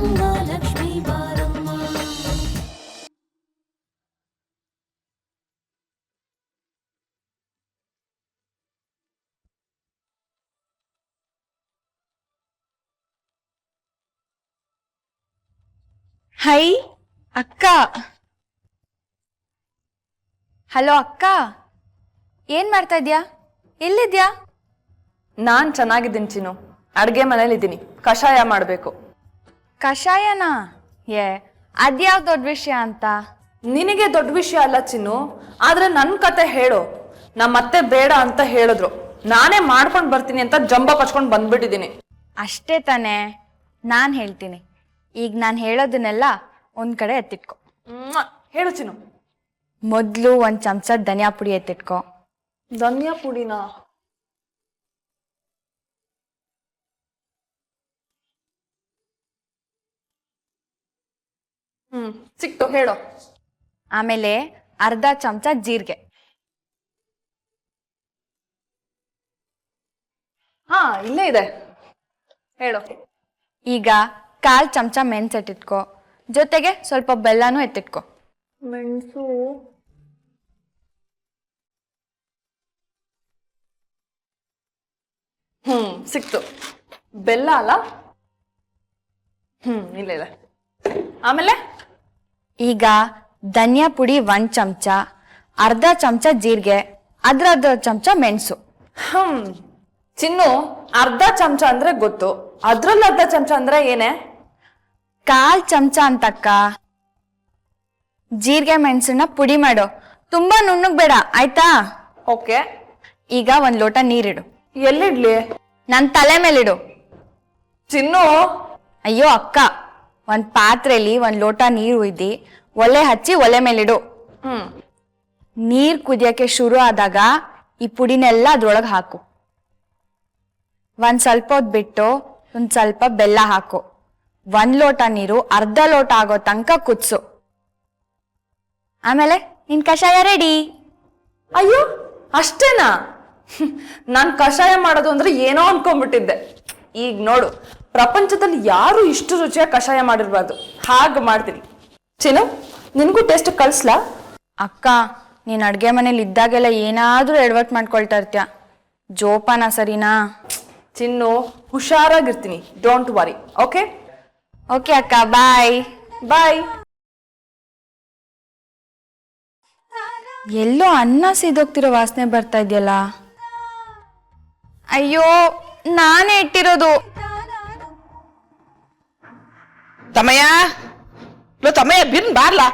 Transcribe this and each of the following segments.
ಬಾರಮ್ಮ ಲಕ್ಷ್ಮೀ ಬಾರಮ್ಮ. ಹೈ ಅಕ್ಕ. ಹಲೋ ಅಕ್ಕ, ಏನ್ ಮಾಡ್ತಾ ಇದ್ಯಾ? ಎಲ್ಲಿದ್ಯಾ? ನಾನ್ ಚೆನ್ನಾಗಿದ್ದೀನಿ ಚಿನ್ನು. ಅಡ್ಗೆ ಮನೇಲಿದ್ದೀನಿ. ಕಷಾಯ ಮಾಡಬೇಕು. ಕಷಾಯನಾ? ಅದ್ಯಾವ ದೊಡ್ಡ ವಿಷಯ ಅಂತ. ನಿನಗೆ ದೊಡ್ಡ ವಿಷಯ ಅಲ್ಲ ಚಿನ್ನು, ಆದ್ರೆ ನನ್ನ ಕತೆ ಹೇಳು. ನಮ್ಮತ್ತೆ ಬೇಡ ಅಂತ ಹೇಳಿದ್ರು, ನಾನೇ ಮಾಡ್ಕೊಂಡು ಬರ್ತೀನಿ ಅಂತ ಜಂಬ ಕಚ್ಕೊಂಡು ಬಂದ್ಬಿಟ್ಟಿದ್ದೀನಿ. ಅಷ್ಟೇ ತಾನೇ, ನಾನು ಹೇಳ್ತೀನಿ. ಈಗ ನಾನು ಹೇಳೋದನ್ನೆಲ್ಲ ಒಂದ್ ಕಡೆ ಎತ್ತಿಟ್ಕೊ. ಹೇಳು ಚಿನ್ನು. ಮೊದಲು ಒಂದು ಚಮಚ ಧನಿಯಾ ಪುಡಿ ಎತ್ತಿಟ್ಕೊ. ಧನಿಯಾ ಪುಡಿನಾ? ಸಿಕ್ತು, ಹೇಳು. ಆಮೇಲೆ ಅರ್ಧ ಚಮಚ ಜೀರಿಗೆ. ಹಾ, ಇಲ್ಲೇ ಇದೆ, ಹೇಳು. ಈಗ 1/4 ಚಮಚ ಮೆಣಸು ಎತ್ತಿಟ್ಕೊ. ಜೊತೆಗೆ ಸ್ವಲ್ಪ ಬೆಲ್ಲನೂ ಎತ್ತಿಟ್ಕೊ. ಮೆಣಸು? ಸಿಕ್ತು. ಬೆಲ್ಲ ಅಲ್ಲ? ಇಲ್ಲ ಇದೆ. ಆಮೇಲೆ ಈಗ ಧನಿಯಾ ಪುಡಿ 1 ಚಮಚ, ಅರ್ಧ ಚಮಚ ಜೀರಿಗೆ, ಅರ್ಧ ಚಮಚ ಮೆಣಸು. ಚಿನ್ನು, ಅರ್ಧ ಚಮಚ ಅಂದ್ರೆ ಗೊತ್ತು, ಅದ್ರಲ್ಲಿ ಅರ್ಧ ಚಮಚ ಅಂದ್ರೆ ಏನೇ? 1/4 ಚಮಚ ಅಂತಕ್ಕ. ಜೀರಿಗೆ ಮೆಣಸನ್ನ ಪುಡಿ ಮಾಡು, ತುಂಬಾ ನುಣ್ಣಗ್ ಬೇಡ, ಆಯ್ತಾ? ಓಕೆ. ಈಗ 1 ಲೋಟ ನೀರಿಡು. ಎಲ್ಲಿಡ್ಲಿ? ನನ್ ತಲೆ ಮೇಲಿಡು. ಚಿನ್ನು. ಅಯ್ಯೋ ಅಕ್ಕ, 1 ಪಾತ್ರೆಲಿ 1 ಲೋಟ ನೀರು ಉಯ್ದಿ ಒಲೆ ಹಚ್ಚಿ ಒಲೆ ಮೇಲಿಡು. ನೀರ್ ಕುದಿಯಕ್ಕೆ ಶುರು ಆದಾಗ ಈ ಪುಡಿನೆಲ್ಲ ಅದ್ರೊಳಗೆ ಹಾಕು. ಸ್ವಲ್ಪ ಹೊತ್ತು ಬಿಟ್ಟು ಸ್ವಲ್ಪ ಬೆಲ್ಲ ಹಾಕು. 1 ಲೋಟ ನೀರು ಅರ್ಧ ಲೋಟ ಆಗೋ ತನಕ ಕುದಿಸು. ಆಮೇಲೆ ನಿನ್ ಕಷಾಯ ರೆಡಿ. ಅಯ್ಯೋ, ಅಷ್ಟೇನಾ? ನಾನ್ ಕಷಾಯ ಮಾಡೋದು ಅಂದ್ರೆ ಏನೋ ಅನ್ಕೊಂಡ್ಬಿಟ್ಟಿದ್ದೆ. ಈಗ ನೋಡು, ಪ್ರಪಂಚದಲ್ಲಿ ಯಾರು ಇಷ್ಟು ರುಚಿಯಾಗಿ ಕಷಾಯ ಮಾಡಿರ್ಬಾರ್ದು, ಹಾಗೆ ಮಾಡ್ತೀನಿ. ಚಿನ್ನು, ನಿನಗೂ ಟೇಸ್ಟ್ ಕಳ್ಸ್ಲಾ? ಅಕ್ಕ, ನೀನ್ ಅಡ್ಗೆ ಮನೇಲಿ ಇದ್ದಾಗೆಲ್ಲ ಏನಾದ್ರೂ ಎಡವಟ್ ಮಾಡ್ಕೊಳ್ತಾ ಇರ್ತೀಯ, ಜೋಪಾನ, ಸರಿನಾ? ಚಿನ್ನು, ಹುಷಾರಾಗಿರ್ತೀನಿ, ಡೋಂಟ್ ವರಿ. ಓಕೆ? ಓಕೆ ಅಕ್ಕ, ಬಾಯ್. ಬಾಯ್. ಎಲ್ಲೋ ಅನ್ನ ಸಿದೋಗ್ತಿರೋ ವಾಸನೆ ಬರ್ತಾ ಇದೆಯಲ್ಲ. ಅಯ್ಯೋ, ನಾನೇ ಇಟ್ಟಿರೋದು. ತಮ್ಮಯ್ಯ, ತಮ್ಮಯ್ಯ, ಬಿನ್ ಬಾರ್ಲಾ.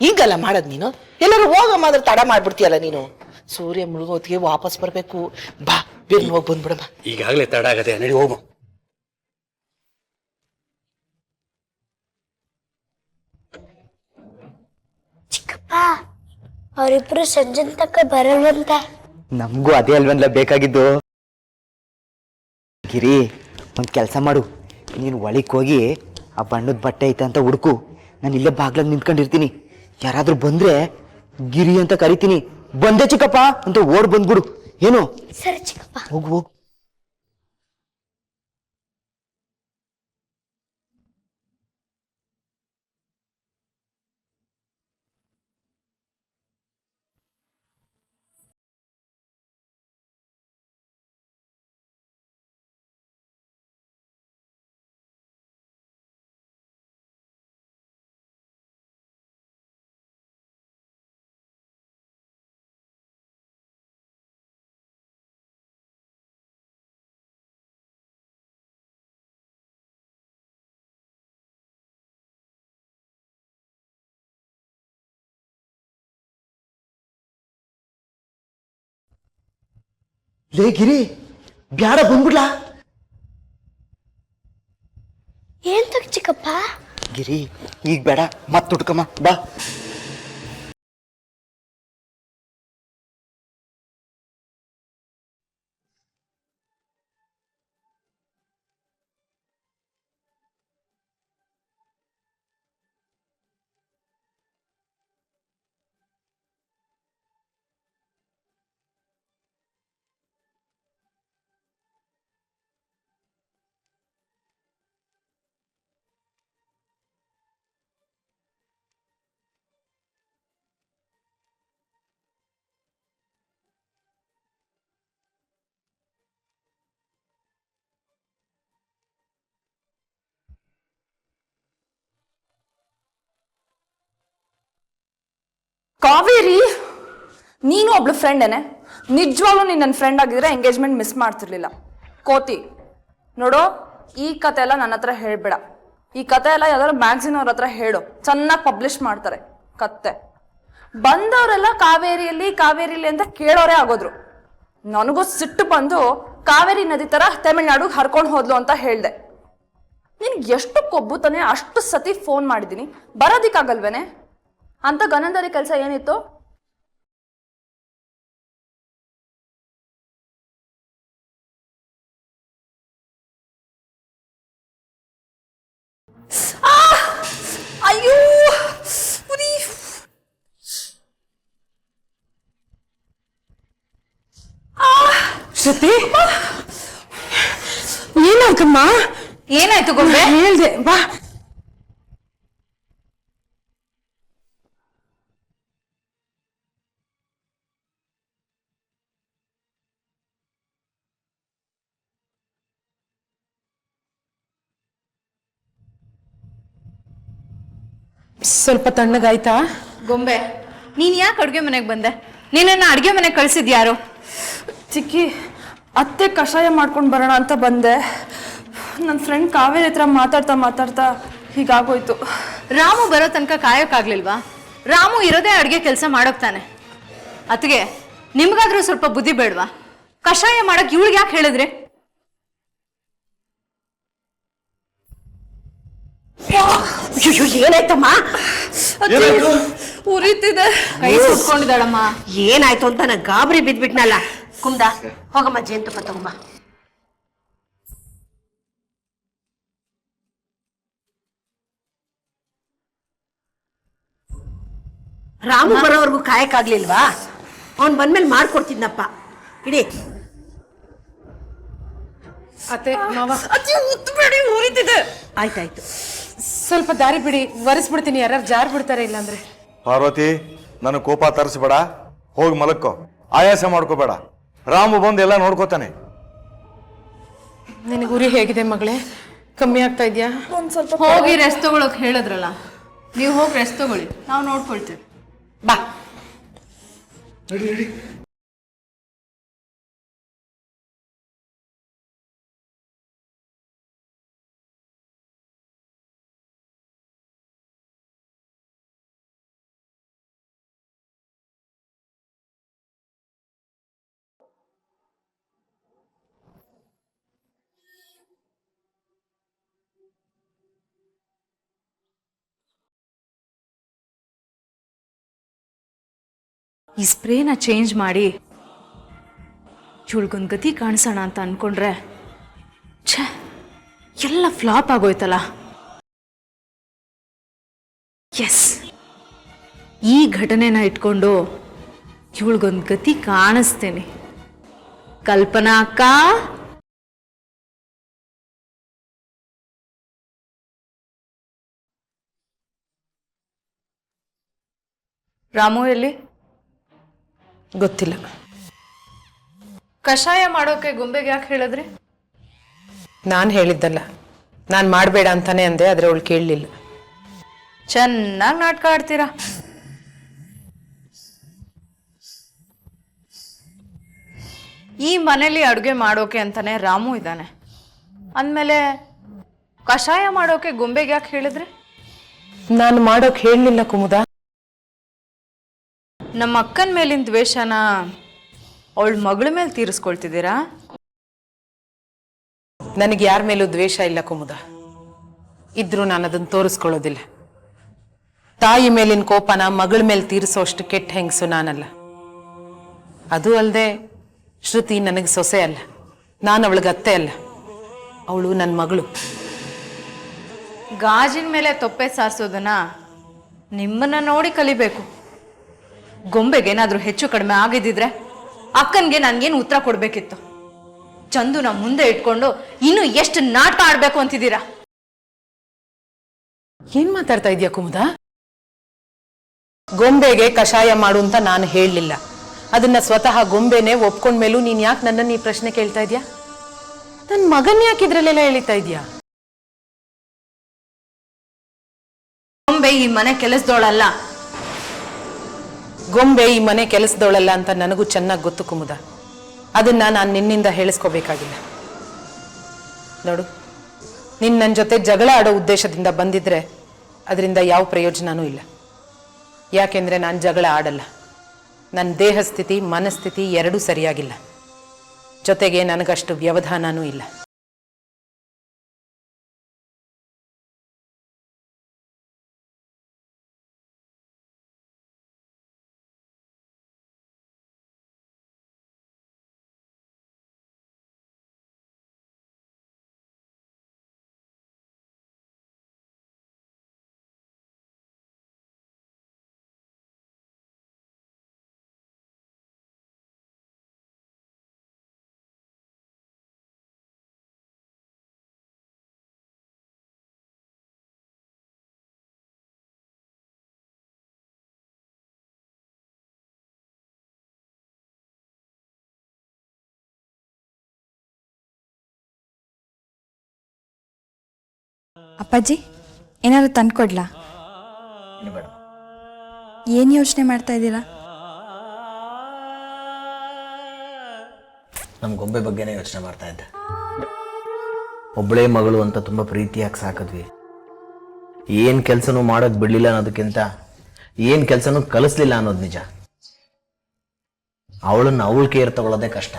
ಹಿಂಗಲ್ಲ ಮಾಡದ್ ನೀನು. ಎಲ್ಲರೂ ಹೋಗಮ್ಮ, ಅದ್ರ ತಡ ಮಾಡ್ಬಿಡ್ತೀಯಲ್ಲ ನೀನು. ಸೂರ್ಯ ಮುಳುಗೋತ್ತಿಗೆ ವಾಪಸ್ ಬರ್ಬೇಕು. ಬಾ, ಬಿನ್ ಹೋಗಿ ಬಂದ್ಬಿಡಮ್ಮ. ಈಗಾಗಲೇ ತಡ ಆಗದೆ, ನಡಿ ಹೋಗು. ಚಿಕ್ಕಪ್ಪ, ಅವರಿಬ್ರು ಸಂಜೆ ತಕ್ಕ ಬರಲ್ವಂತೆ. ನಮಗೂ ಅದೇ ಅಲ್ವಲ್ಲ ಬೇಕಾಗಿದ್ದು. ಗಿರಿ, ಒಂದು ಕೆಲಸ ಮಾಡು, ನೀನು ಒಳಗೆ ಹೋಗಿ ಆ ಬಣ್ಣದ ಬಟ್ಟೆ ಐತೆ ಅಂತ ಹುಡುಕು. ನಾನು ಇಲ್ಲೇ ಬಾಗ್ಲಾಗ ನಿಂತ್ಕೊಂಡಿರ್ತೀನಿ. ಯಾರಾದ್ರೂ ಬಂದ್ರೆ ಗಿರಿ ಅಂತ ಕರಿತೀನಿ. ಬಂದೆ ಚಿಕ್ಕಪ್ಪ ಅಂತ ಓಡ್ ಬಂದ್ಬಿಡು. ಏನು? ಸರಿ ಚಿಕ್ಕಪ್ಪ. ಹೋಗು ಹೋಗು. ಲೇ ಗಿರಿ, ಬ್ಯಾಡ, ಬಂದ್ಬಿಡ್ಲಾ? ಏನ್ ತಗ ಚಿಕ್ಕಪ್ಪ? ಗಿರಿ, ಈಗ ಬೇಡ, ಮತ್ತೆ ಹುಡ್ಕಮ್ಮ, ಬಾ. ಕಾವೇರಿ, ನೀನು ಒಬ್ಳು ಫ್ರೆಂಡೇನೆ. ನಿಜವಾಗ್ಲೂ ನೀನು ನನ್ನ ಫ್ರೆಂಡ್ ಆಗಿದ್ರೆ ಎಂಗೇಜ್ಮೆಂಟ್ ಮಿಸ್ ಮಾಡ್ತಿರ್ಲಿಲ್ಲ. ಕೋತಿ ನೋಡು, ಈ ಕತೆ ಎಲ್ಲ ನನ್ನ ಹತ್ರ ಹೇಳ್ಬೇಡ. ಈ ಕತೆ ಎಲ್ಲ ಯಾವ್ದಾದ್ರು ಮ್ಯಾಗ್ಝಿನ್ ಅವ್ರ ಹತ್ರ ಹೇಳು, ಚೆನ್ನಾಗಿ ಪಬ್ಲಿಷ್ ಮಾಡ್ತಾರೆ ಕತ್ತೆ. ಬಂದವರೆಲ್ಲ ಕಾವೇರಿಯಲ್ಲಿ ಅಂತ ಕೇಳೋರೇ ಆಗೋದ್ರು. ನನಗೂ ಸಿಟ್ಟು ಬಂದು ಕಾವೇರಿ ನದಿ ತರ ತಮಿಳ್ನಾಡಿಗೆ ಹರ್ಕೊಂಡು ಹೋದ್ಲು ಅಂತ ಹೇಳ್ದೆ. ನಿನ್ಗೆ ಎಷ್ಟು ಕೊಬ್ಬು ತಾನೆ, ಅಷ್ಟು ಸತಿ ಫೋನ್ ಮಾಡಿದ್ದೀನಿ, ಬರೋದಿಕ್ಕಾಗಲ್ವೇನೆ? ಅಂತ ಗನಂದರಿ ಕೆಲಸ ಏನಿತ್ತು? ಅಯ್ಯೋ ಶ್ರುತಿ, ಏನಾಯ್ತಮ್ಮ? ಏನಾಯ್ತು ಗೊಂಬೆ? ಹೇಳ್ದೆ ಬಾ. ಸ್ವಲ್ಪ ತಣ್ಣಗಾಯ್ತಾ? ಗೊಂಬೆ, ನೀನ್ ಯಾಕೆ ಅಡ್ಗೆ ಮನೆಗೆ ಬಂದೆ? ನೀನನ್ನ ಅಡ್ಗೆ ಮನೆಗೆ ಕಳ್ಸಿದ್ಯಾರು? ಚಿಕ್ಕಿ, ಅತ್ತೆ ಕಷಾಯ ಮಾಡ್ಕೊಂಡು ಬರೋಣ ಅಂತ ಬಂದೆ. ನನ್ನ ಫ್ರೆಂಡ್ ಕಾವೇರಿ ಹತ್ರ ಮಾತಾಡ್ತಾ ಹೀಗಾಗೋಯ್ತು. ರಾಮು ಬರೋ ತನಕ ಕಾಯೋಕ್ಕಾಗ್ಲಿಲ್ವಾ? ರಾಮು ಇರೋದೇ ಅಡ್ಗೆ ಕೆಲಸ ಮಾಡೋಕ್ತಾನೆ. ಅತ್ಗೆ, ನಿಮ್ಗಾದ್ರೂ ಸ್ವಲ್ಪ ಬುದ್ಧಿ ಬೇಡ್ವಾ? ಕಷಾಯ ಮಾಡಕ್ ಇವಳಿಗೆ ಯಾಕೆ ಹೇಳಿದ್ರಿ? ಏನಾಯ್ತಮ್ಮ? ಉರಿತಿದೆ. ಕೈ ಸುಟ್ಕೊಂಡಿದ್ದಾಳಮ್ಮ. ಏನಾಯ್ತು ಅಂತ ನಾನು ಗಾಬರಿ ಬಿದ್ಬಿಟ್ನಲ್ಲ. ಕುಮ್ದ, ಹೋಗಮ್ಮ ಜೇನುತುಪ್ಪ ತಗೊಂಬ. ರಾಮು ಬರೋವರೆಗೂ ಕಾಯಕ್ಕಾಗ್ಲಿಲ್ವಾ? ಅವ್ನು ಬಂದ್ಮೇಲೆ ಮಾಡ್ಕೊಡ್ತಿದ್ನಪ್ಪ. ಇಡಿ. ಅತ್ತೆ ಮಾವ, ಉತ್ತಬೇಡಿ, ಉರಿತಿದೆ. ಆಯ್ತಾಯ್ತು, ಸ್ವಲ್ಪ ದಾರಿ ಬಿಡಿ, ಒರೆಸ್ಬಿಡ್ತೀನಿ. ಯಾರು ಜಾರ್ ಬಿಡ್ತಾರೆ ಇಲ್ಲಾಂದ್ರೆ. ಪಾರ್ವತಿ, ನನ್ನ ಕೋಪ ತರಿಸ್ಬೇಡ, ಹೋಗಿ ಮಲಕ್ಕೋ, ಆಯಾಸ ಮಾಡ್ಕೋಬೇಡ. ರಾಮು ಬಂದು ಎಲ್ಲ ನೋಡ್ಕೋತಾನೆ. ನಿನಗೆ ಉರಿ ಹೇಗಿದೆ ಮಗಳೇ? ಕಮ್ಮಿ ಆಗ್ತಾ ಇದೆಯಾ? ಹೋಗಿ ರೆಸ್ಟ್ ತಗೊಳಕ್ ಹೇಳಿದ್ರಲ್ಲ, ನೀವು ಹೋಗಿ ರೆಸ್ಟ್ ತಗೊಳ್ಳಿ, ನಾವು ನೋಡ್ಕೊಳ್ತೀವಿ. ಬಾ. ಈ ಸ್ಪ್ರೇನ ಚೇಂಜ್ ಮಾಡಿ ಇವಳಿಗೊಂದು ಗತಿ ಕಾಣಿಸೋಣ ಅಂತ ಅನ್ಕೊಂಡ್ರೆ ಛೇ, ಎಲ್ಲ ಫ್ಲಾಪ್ ಆಗೋಯ್ತಲ್ಲ. ಎಸ್, ಈ ಘಟನೆನ ಇಟ್ಕೊಂಡು ಇವಳಿಗೊಂದು ಗತಿ ಕಾಣಿಸ್ತೇನೆ. ಕಲ್ಪನಾ ಅಕ್ಕ, ರಾಮು ಎಲ್ಲಿ? ಗೊತ್ತಿಲ್ಲ. ಕಷಾಯ ಮಾಡೋಕೆ ಗೊಂಬೆಗೆ ಯಾಕೆ ಹೇಳಿದ್ರಿ? ನಾನು ಹೇಳಿದ್ದಲ್ಲ, ನಾನು ಮಾಡಬೇಡ ಅಂತಾನೆ ಅಂದೆ, ಆದರೆ ಅವಳು ಕೇಳಲಿಲ್ಲ. ಚೆನ್ನಾಗಿ ನಾಟಕ ಆಡ್ತೀರಾ. ಈ ಮನೇಲಿ ಅಡುಗೆ ಮಾಡೋಕೆ ಅಂತಾನೆ ರಾಮು ಇದ್ದಾನೆ ಅಂದಮೇಲೆ ಕಷಾಯ ಮಾಡೋಕೆ ಗೊಂಬೆಗೆ ಯಾಕೆ ಹೇಳಿದ್ರಿ? ನಾನು ಮಾಡೋಕೆ ಹೇಳಲಿಲ್ಲ ಕುಮುದ. ನಮ್ಮ ಅಕ್ಕನ ಮೇಲಿನ ದ್ವೇಷನ ಅವಳ ಮಗಳ ಮೇಲೆ ತೀರಿಸ್ಕೊಳ್ತಿದ್ದೀರಾ? ನನಗೆ ಯಾರ ಮೇಲೂ ದ್ವೇಷ ಇಲ್ಲ ಕುಮುದ, ಇದ್ರೂ ನಾನು ಅದನ್ನು ತೋರಿಸ್ಕೊಳ್ಳೋದಿಲ್ಲ. ತಾಯಿ ಮೇಲಿನ ಕೋಪನ ಮಗಳ ಮೇಲೆ ತೀರಿಸೋಷ್ಟು ಕೆಟ್ಟ ಹೆಂಗಸು ನಾನಲ್ಲ. ಅದು ಅಲ್ಲದೆ ಶ್ರುತಿ ನನಗೆ ಸೊಸೆ ಅಲ್ಲ, ನಾನು ಅವಳಿಗೆ ಅತ್ತೆ ಅಲ್ಲ, ಅವಳು ನನ್ನ ಮಗಳು. ಗಾಜಿನ ಮೇಲೆ ತೊಪ್ಪೆ ಸಾರಿಸೋದನ್ನ ನಿಮ್ಮನ್ನ ನೋಡಿ ಕಲಿಬೇಕು. ಗೊಂಬೆಗೇನಾದ್ರೂ ಹೆಚ್ಚು ಕಡಿಮೆ ಆಗಿದ್ದಿದ್ರೆ ಅಕ್ಕನ್ಗೆ ನನ್ಗೇನು ಉತ್ತರ ಕೊಡ್ಬೇಕಿತ್ತು. ಚಂದುನ ಮುಂದೆ ಇಟ್ಕೊಂಡು ಇನ್ನು ಎಷ್ಟು ನಾಟಕ ಆಡ್ಬೇಕು ಅಂತಿದ್ದೀರಾ? ಏನ್ ಮಾತಾಡ್ತಾ ಇದೀಯ ಕುಮುದ? ಗೊಂಬೆಗೆ ಕಷಾಯ ಮಾಡು ಅಂತ ನಾನು ಹೇಳಲಿಲ್ಲ. ಅದನ್ನ ಸ್ವತಃ ಗೊಂಬೆನೆ ಒಪ್ಕೊಂಡ್ಮೇಲೂ ನೀನ್ ಯಾಕೆ ನನ್ನನ್ನು ಈ ಪ್ರಶ್ನೆ ಕೇಳ್ತಾ ಇದೀಯಾ? ನನ್ನ ಮಗನ್ ಯಾಕೆ ಇದ್ರಲ್ಲೆಲ್ಲ ಎಳಿತಾ ಇದೀಯಾ? ಗೊಂಬೆ ಈ ಮನೆ ಕೆಲಸದೋಳಲ್ಲ. ಗೊಂಬೆ ಈ ಮನೆ ಕೆಲಸದವಳಲ್ಲ ಅಂತ ನನಗೂ ಚೆನ್ನಾಗಿ ಗೊತ್ತು ಕುಮುದ. ಅದನ್ನ ನಾನು ನಿನ್ನಿಂದ ಹೇಳಿಸ್ಕೋಬೇಕಾಗಿಲ್ಲ. ನೋಡು, ನಿನ್ನ ನನ್ನ ಜೊತೆ ಜಗಳ ಆಡೋ ಉದ್ದೇಶದಿಂದ ಬಂದಿದ್ರೆ ಅದರಿಂದ ಯಾವ ಪ್ರಯೋಜನನೂ ಇಲ್ಲ. ಯಾಕೆಂದ್ರೆ ನಾನು ಜಗಳ ಆಡಲ್ಲ. ನನ್ನ ದೇಹ ಸ್ಥಿತಿ ಮನಸ್ಥಿತಿ ಎರಡೂ ಸರಿಯಾಗಿಲ್ಲ. ಜೊತೆಗೆ ನನಗಷ್ಟು ವ್ಯವಧಾನನೂ ಇಲ್ಲ. ಅಪ್ಪಾಜಿ, ಏನಾದ್ರು ತಂದ್ಕೊಡ್ಲಾ? ಏನು ಯೋಚನೆ ಮಾಡ್ತಾ ಇದ್ದೀರಾ? ನಮ್ಮ ಗೊಂಬೆ ಬಗ್ಗೆನೇ ಯೋಚನೆ ಮಾಡ್ತಾ ಇದ್ದೆ. ಒಬ್ಬಳೇ ಮಗಳು ಅಂತ ತುಂಬ ಪ್ರೀತಿಯಾಗಿ ಸಾಕಿದ್ವಿ. ಏನು ಕೆಲಸನೂ ಮಾಡೋದು ಬಿಡಲಿಲ್ಲ ಅನ್ನೋದಕ್ಕಿಂತ ಏನು ಕೆಲಸನೂ ಕಲಿಸ್ಲಿಲ್ಲ ಅನ್ನೋದು ನಿಜ. ಅವಳನ್ನು ಅವಳು ಕೇರ್ ತಗೊಳ್ಳೋದೇ ಕಷ್ಟ.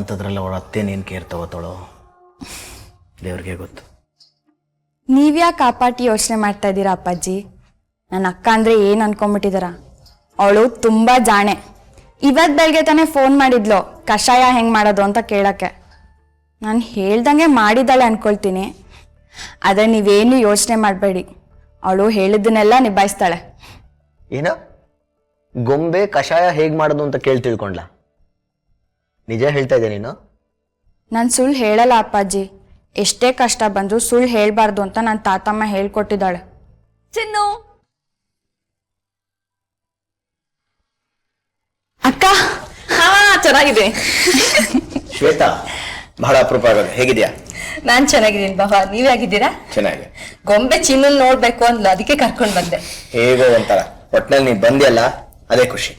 ಅಂಥದ್ರಲ್ಲಿ ಅವಳ ಅತ್ತೇನೇನು ಕೇರ್ ತಗೋತಾಳೋ ದೇವ್ರಿಗೆ ಗೊತ್ತು. ನೀವ್ಯಾಕೆ ಆ ಪಾಟಿ ಯೋಚನೆ ಮಾಡ್ತಾ ಇದ್ದೀರಾ ಅಪ್ಪಾಜಿ? ನನ್ನ ಅಕ್ಕ ಅಂದರೆ ಏನು ಅನ್ಕೊಂಬಿಟ್ಟಿದಾರ? ಅವಳು ತುಂಬ ಜಾಣೆ. ಇವತ್ತು ಬೆಳಗ್ಗೆ ತಾನೇ ಫೋನ್ ಮಾಡಿದ್ಲು ಕಷಾಯ ಹೆಂಗೆ ಮಾಡೋದು ಅಂತ ಕೇಳೋಕ್ಕೆ. ನಾನು ಹೇಳ್ದಂಗೆ ಮಾಡಿದ್ದಾಳೆ ಅನ್ಕೊಳ್ತೀನಿ. ಆದರೆ ನೀವೇನು ಯೋಚನೆ ಮಾಡಬೇಡಿ, ಅವಳು ಹೇಳಿದ್ದನ್ನೆಲ್ಲ ನಿಭಾಯಿಸ್ತಾಳೆ. ಏನೋ ಗೊಂಬೆ ಕಷಾಯ ಹೇಗೆ ಮಾಡೋದು ಅಂತ ಕೇಳಿ ತಿಳ್ಕೊಂಡ್ಲ? ನಿಜ ಹೇಳ್ತಾ ಇದ್ದೆ ನೀನು? ನಾನು ಸುಳ್ಳು ಹೇಳಲ್ಲ ಅಪ್ಪಾಜಿ. ಎಷ್ಟೇ ಕಷ್ಟ ಬಂದರೂ ಸುಳ್ಳು ಹೇಳಬಾರ್ದು ಅಂತ ನನ್ನ ತಾತಮ್ಮ ಹೇಳ್ಕೊಟ್ಟಿದ್ದಾಳೆ. ಚಿನ್ನು ಅಕ್ಕ, ಹಾ ಚೆನ್ನಾಗಿದೆ. ಶ್ವೇತಾ, ಬಹಳ ಅಪರೂಪ ಆಗೋದು. ಹೇಗಿದ್ಯಾ? ನಾನ್ ಚೆನ್ನಾಗಿದ್ದೀನಿ ಬಾಬಾ, ನೀವ್ ಹೇಗಿದ್ದೀರಾ? ಚೆನ್ನಾಗಿ. ಗೊಂಬೆ ಚಿನ್ನ ನೋಡ್ಬೇಕು ಅಂದ್ಲು, ಅದಕ್ಕೆ ಕರ್ಕೊಂಡ್ ಬಂದೆ. ಹೇಗೋ ಒಂಥರ ಒಟ್ನಲ್ಲಿ ನೀ ಬಂದ್ಯಲ್ಲ, ಅದೇ ಖುಷಿ.